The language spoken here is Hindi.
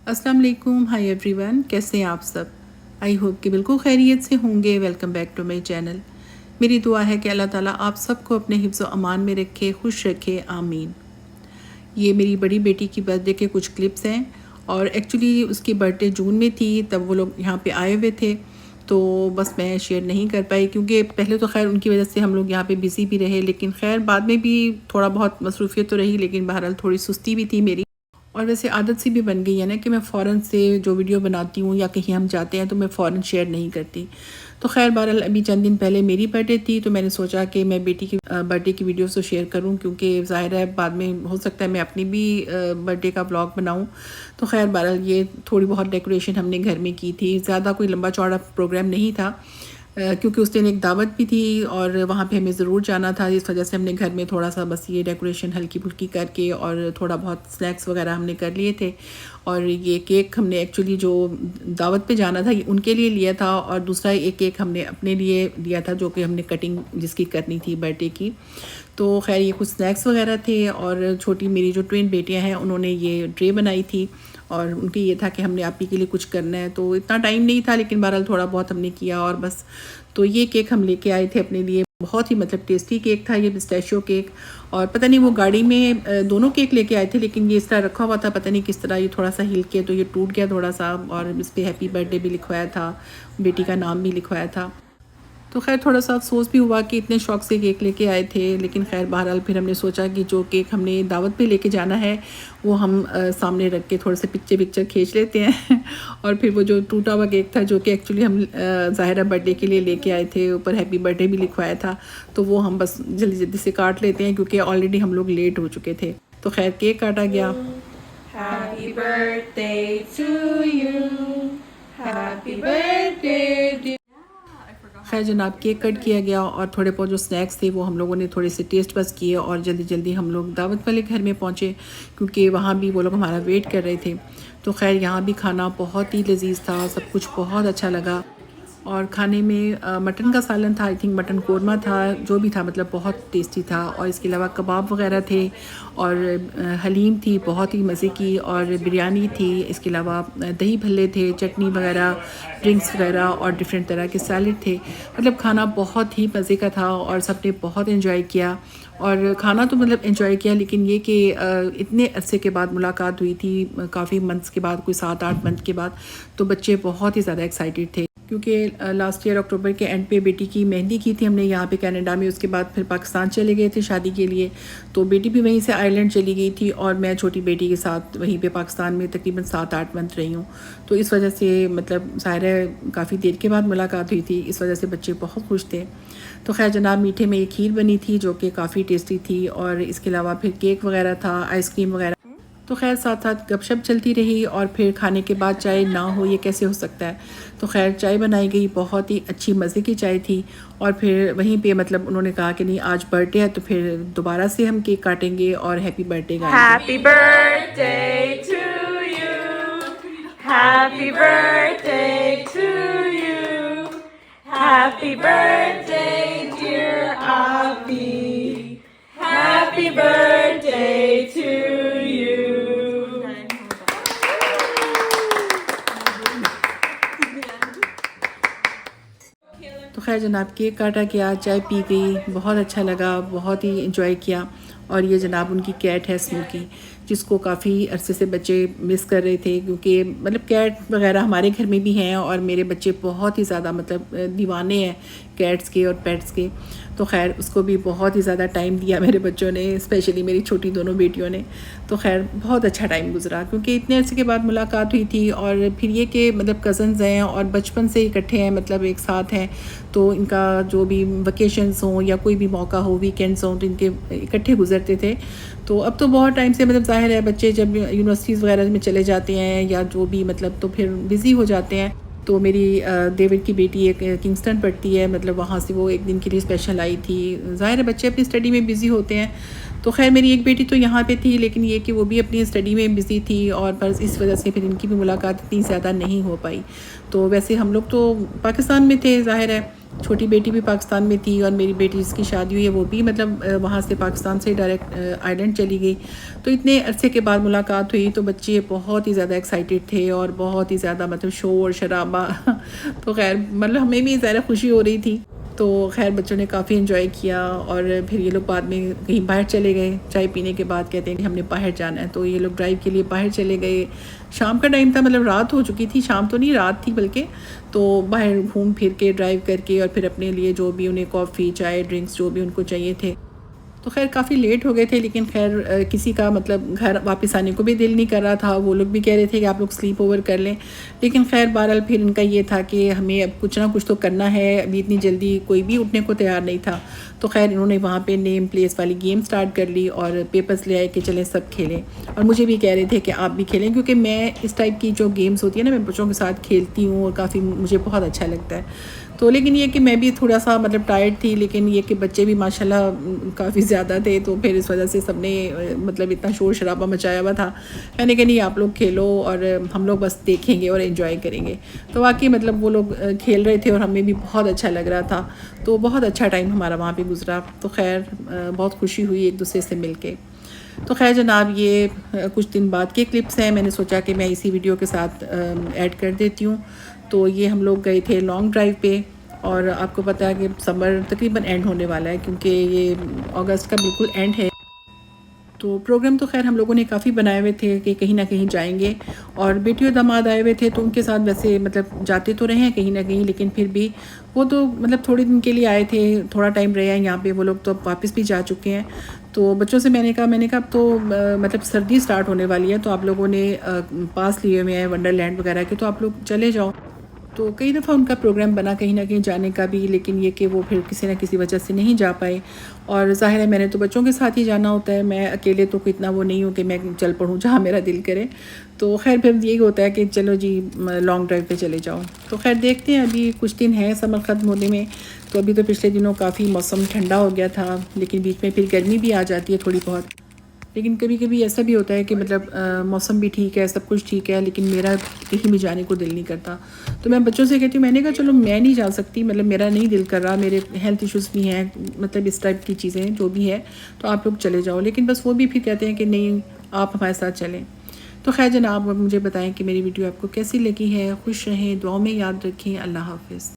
अस्सलाम वालेकुम, हाय एवरीवन, कैसे हैं आप सब। आई होप कि बिल्कुल खैरियत से होंगे। Welcome back to my channel. मेरी दुआ है कि अल्लाह ताला आप सबको अपने हिफ्ज़ व अमान में रखे, खुश रखे, आमीन। ये मेरी बड़ी बेटी की बर्थडे के कुछ क्लिप्स हैं और एक्चुअली उसकी बर्थडे जून में थी, तब वो लोग यहाँ पे आए हुए थे, तो बस मैं शेयर नहीं कर पाई क्योंकि पहले तो खैर उनकी वजह से हम लोग यहाँ पे बिज़ी भी रहे, लेकिन खैर बाद में भी थोड़ा बहुत मसरूफ़ियत तो रही, लेकिन बहरहाल थोड़ी सुस्ती भी थी मेरी। और वैसे आदत सी भी बन गई है ना कि मैं फ़ौरन से जो वीडियो बनाती हूँ या कहीं हम जाते हैं तो मैं फ़ौरन शेयर नहीं करती। तो ख़ैर बहरहाल अभी चंद दिन पहले मेरी बर्थडे थी, तो मैंने सोचा कि मैं बेटी की बर्थडे की वीडियो तो शेयर करूँ, क्योंकि ज़ाहिर है बाद में हो सकता है मैं अपनी भी बर्थडे का व्लॉग बनाऊँ। तो ख़ैर बहरहाल ये थोड़ी बहुत डेकोरेशन हमने घर में की थी, ज़्यादा कोई लंबा चौड़ा प्रोग्राम नहीं था, क्योंकि उस दिन एक दावत भी थी और वहाँ पे हमें ज़रूर जाना था। इस वजह से हमने घर में थोड़ा सा बस ये डेकोरेशन हल्की फुल्की करके और थोड़ा बहुत स्नैक्स वगैरह हमने कर लिए थे। और ये केक हमने एक्चुअली जो दावत पे जाना था ये उनके लिए लिया था, और दूसरा एक केक हमने अपने लिए लिया था, जो कि हमने कटिंग जिसकी करनी थी बर्थडे की। तो खैर ये कुछ स्नैक्स वगैरह थे, और छोटी मेरी जो ट्विन बेटियां हैं उन्होंने ये ट्रे बनाई थी, और उनके ये था कि हमने आप ही के लिए कुछ करना है। तो इतना टाइम नहीं था, लेकिन बहरहाल थोड़ा बहुत हमने किया और बस। तो ये केक हम लेके आए थे अपने लिए, बहुत ही मतलब टेस्टी केक था ये पिस्ताशियो केक। और पता नहीं वो गाड़ी में दोनों केक लेके आए थे, लेकिन ये इस तरह रखा हुआ था, पता नहीं किस तरह ये थोड़ा सा हिल के तो ये टूट गया थोड़ा सा, और इस पर हैप्पी बर्थडे भी लिखवाया था, बेटी का नाम भी लिखवाया था। तो खैर थोड़ा सा अफसोस भी हुआ कि इतने शौक़ से केक लेके आए थे, लेकिन खैर बहरहाल फिर हमने सोचा कि जो केक हमने दावत पे लेके जाना है वो हम सामने रख के थोड़े से पिक्चर खींच लेते हैं और फिर वो जो टूटा हुआ केक था, जो कि एक्चुअली हम ज़ाहिरा बर्थडे के लिए लेके आए थे, ऊपर हैप्पी बर्थडे भी लिखवाया था, तो वो हम बस जल्दी जल्दी से काट लेते हैं क्योंकि ऑलरेडी हम लोग लेट हो चुके थे। तो खैर केक काटा गया। Happy birthday to you, happy birthday. खैर जनाब केक कट किया गया, और थोड़े बहुत जो स्नैक्स थे वो हम लोगों ने थोड़े से टेस्ट बस किए, और जल्दी जल्दी हम लोग दावत वाले घर में पहुँचे, क्योंकि वहाँ भी वो लोग हमारा वेट कर रहे थे। तो खैर यहाँ भी खाना बहुत ही लजीज था, सब कुछ बहुत अच्छा लगा। और खाने में मटन का सालन था, आई थिंक मटन कोरमा था, जो भी था मतलब बहुत टेस्टी था। और इसके अलावा कबाब वगैरह थे, और हलीम थी बहुत ही मज़े की, और बिरयानी थी। इसके अलावा दही भल्ले थे, चटनी वगैरह, ड्रिंक्स वगैरह, और डिफरेंट तरह के सैलड थे। मतलब खाना बहुत ही मज़े का था और सब ने बहुत इन्जॉय किया। और खाना तो मतलब एंजॉय किया, लेकिन ये कि इतने अरसे के बाद मुलाकात हुई थी, काफ़ी मंथ्स के बाद, कोई 7-8 मंथ के बाद, तो बच्चे बहुत ही ज़्यादा एक्साइटेड थे, क्योंकि लास्ट ईयर अक्टूबर के एंड पे बेटी की मेहंदी की थी हमने यहाँ पे कनाडा में। उसके बाद फिर पाकिस्तान चले गए थे शादी के लिए, तो बेटी भी वहीं से आयरलैंड चली गई थी, और मैं छोटी बेटी के साथ वहीं पे पाकिस्तान में तकरीबन 7-8 मंथ रही हूँ। तो इस वजह से मतलब ज़ाहिर है काफ़ी देर के बाद मुलाकात हुई थी, इस वजह से बच्चे बहुत खुश थे। तो खैर जनाब मीठे में एक खीर बनी थी जो कि काफ़ी टेस्टी थी, और इसके अलावा फिर केक वगैरह था, आइसक्रीम वगैरह। तो खैर साथ साथ गपशप चलती रही, और फिर खाने के बाद चाय ना हो ये कैसे हो सकता है। तो खैर चाय बनाई गई, बहुत ही अच्छी मज़े की चाय थी। और फिर वहीं पे मतलब उन्होंने कहा कि नहीं आज बर्थडे है, तो फिर दोबारा से हम केक काटेंगे और हैप्पी बर्थडे गाएंगे। Happy birthday to you, happy birthday to you, happy birthday dear आपी, हैप्पी बर्थडे टू यू। तो खैर जनाब केक काटा गया, चाय पी गई, बहुत अच्छा लगा, बहुत ही इंजॉय किया। और ये जनाब उनकी कैट है स्मोकी, जिसको काफ़ी अरसे से बच्चे मिस कर रहे थे, क्योंकि मतलब कैट वगैरह हमारे घर में भी हैं, और मेरे बच्चे बहुत ही ज़्यादा मतलब दीवाने हैं कैट्स के और पेट्स के। तो खैर उसको भी बहुत ही ज़्यादा टाइम दिया मेरे बच्चों ने, स्पेशली मेरी छोटी दोनों बेटियों ने। तो खैर बहुत अच्छा टाइम गुजरा, क्योंकि इतने अरसे के बाद मुलाकात हुई थी, और फिर ये कि मतलब कज़न्स हैं और बचपन से इकट्ठे हैं, मतलब एक साथ हैं, तो इनका जो भी वेकेशंस हों या कोई भी मौका हो, वीकेंड्स हों, तो इनके इकट्ठे गुजरते थे। तो अब तो बहुत टाइम से मतलब ज़ाहिर है बच्चे जब यूनिवर्सिटीज़ वगैरह में चले जाते हैं या जो भी मतलब, तो फिर बिज़ी हो जाते हैं। तो मेरी देवर की बेटी एक किंगस्टन पढ़ती है, मतलब वहाँ से वो एक दिन के लिए स्पेशल आई थी। ज़ाहिर है बच्चे अपनी स्टडी में बिज़ी होते हैं, तो खैर मेरी एक बेटी तो यहाँ पे थी, लेकिन ये कि वो भी अपनी स्टडी में बिज़ी थी और बस इस वजह से फिर इनकी भी मुलाकात इतनी ज़्यादा नहीं हो पाई। तो वैसे हम लोग तो पाकिस्तान में थे, ज़ाहिर है छोटी बेटी भी पाकिस्तान में थी और मेरी बेटी जिसकी शादी हुई है वो भी मतलब वहाँ से पाकिस्तान से डायरेक्ट आइलैंड चली गई। तो इतने अरसे के बाद मुलाकात हुई तो बच्चे बहुत ही ज़्यादा एक्साइटेड थे और बहुत ही ज़्यादा मतलब शोर शराबा तो खैर मतलब हमें भी ज़्यादा खुशी हो रही थी। तो खैर बच्चों ने काफ़ी एंजॉय किया और फिर ये लोग बाद में कहीं बाहर चले गए। चाय पीने के बाद कहते हैं कि हमने बाहर जाना है, तो ये लोग ड्राइव के लिए बाहर चले गए। शाम का टाइम था, मतलब रात हो चुकी थी, शाम तो नहीं रात थी बल्कि। तो बाहर घूम फिर के ड्राइव करके और फिर अपने लिए जो भी उन्हें कॉफ़ी चाय ड्रिंक्स जो भी उनको चाहिए थे, तो खैर काफ़ी लेट हो गए थे। लेकिन खैर किसी का मतलब घर वापस आने को भी दिल नहीं कर रहा था। वो लोग भी कह रहे थे कि आप लोग स्लीप ओवर कर लें, लेकिन खैर बहरहाल फिर इनका ये था कि हमें अब कुछ ना कुछ तो करना है, अभी इतनी जल्दी कोई भी उठने को तैयार नहीं था। तो खैर इन्होंने वहाँ पे नेम प्लेस वाली गेम स्टार्ट कर ली और पेपर्स ले आए कि चलें सब खेलें। और मुझे भी कह रहे थे कि आप भी खेलें, क्योंकि मैं इस टाइप की जो गेम्स होती है ना मैं बच्चों के साथ खेलती हूँ और काफ़ी मुझे बहुत अच्छा लगता है। तो लेकिन ये कि मैं भी थोड़ा सा मतलब टायर्ड थी, लेकिन ये कि बच्चे भी माशाल्लाह काफ़ी ज़्यादा थे, तो फिर इस वजह से सबने मतलब इतना शोर शराबा मचाया हुआ था। मैंने कहा नहीं आप लोग खेलो और हम लोग बस देखेंगे और एंजॉय करेंगे। तो वाकई मतलब वो लोग खेल रहे थे और हमें भी बहुत अच्छा लग रहा था। तो बहुत अच्छा टाइम हमारा वहाँ पे गुजरा। तो खैर बहुत खुशी हुई एक दूसरे से मिल के। तो खैर जनाब ये कुछ दिन बाद के क्लिप्स हैं, मैंने सोचा कि मैं इसी वीडियो के साथ ऐड कर देती हूँ। तो ये हम लोग गए थे लॉन्ग ड्राइव पे और आपको पता है कि समर तकरीबन एंड होने वाला है, क्योंकि ये अगस्त का बिल्कुल एंड है। तो प्रोग्राम तो खैर हम लोगों ने काफ़ी बनाए हुए थे कि कहीं ना कहीं जाएंगे, और बेटी और दामाद आए हुए थे तो उनके साथ वैसे मतलब जाते तो रहे हैं कहीं ना कहीं, लेकिन फिर भी वो तो मतलब थोड़े दिन के लिए आए थे, थोड़ा टाइम रहे हैं यहाँ पे वो लोग, तो अब वापस भी जा चुके हैं। तो बच्चों से मैंने कहा अब तो मतलब सर्दी स्टार्ट होने वाली है, तो आप लोगों ने पास लिए हुए हैं वंडरलैंड वगैरह के, तो आप लोग चले जाओ। तो कई दफ़ा उनका प्रोग्राम बना कहीं ना कहीं जाने का भी, लेकिन ये कि वो फिर किसी न किसी वजह से नहीं जा पाए। और ज़ाहिर है मैंने तो बच्चों के साथ ही जाना होता है, मैं अकेले तो इतना वो नहीं हूँ कि मैं चल पड़ूँ जहाँ मेरा दिल करे। तो खैर फिर यही होता है कि चलो जी लॉन्ग ड्राइव पे चले जाओ। तो खैर देखते हैं, अभी कुछ दिन है समर ख़त्म होने में। तो अभी तो पिछले दिनों काफ़ी मौसम ठंडा हो गया था, लेकिन बीच में फिर गर्मी भी आ जाती है थोड़ी बहुत। लेकिन कभी कभी ऐसा भी होता है कि मतलब मौसम भी ठीक है, सब कुछ ठीक है, लेकिन मेरा कहीं भी जाने को दिल नहीं करता। तो मैं बच्चों से कहती हूँ, मैंने कहा चलो मैं नहीं जा सकती, मतलब मेरा नहीं दिल कर रहा, मेरे हेल्थ इश्यूज़ भी हैं, मतलब इस टाइप की चीज़ें जो भी है, तो आप लोग चले जाओ। लेकिन बस वो भी फिर कहते हैं कि नहीं आप हमारे साथ चलें। तो खैर जनाब अब मुझे बताएं कि मेरी वीडियो आपको कैसी लगी है। खुश रहें, दुआओं में याद रखें। अल्लाह हाफ़िज़।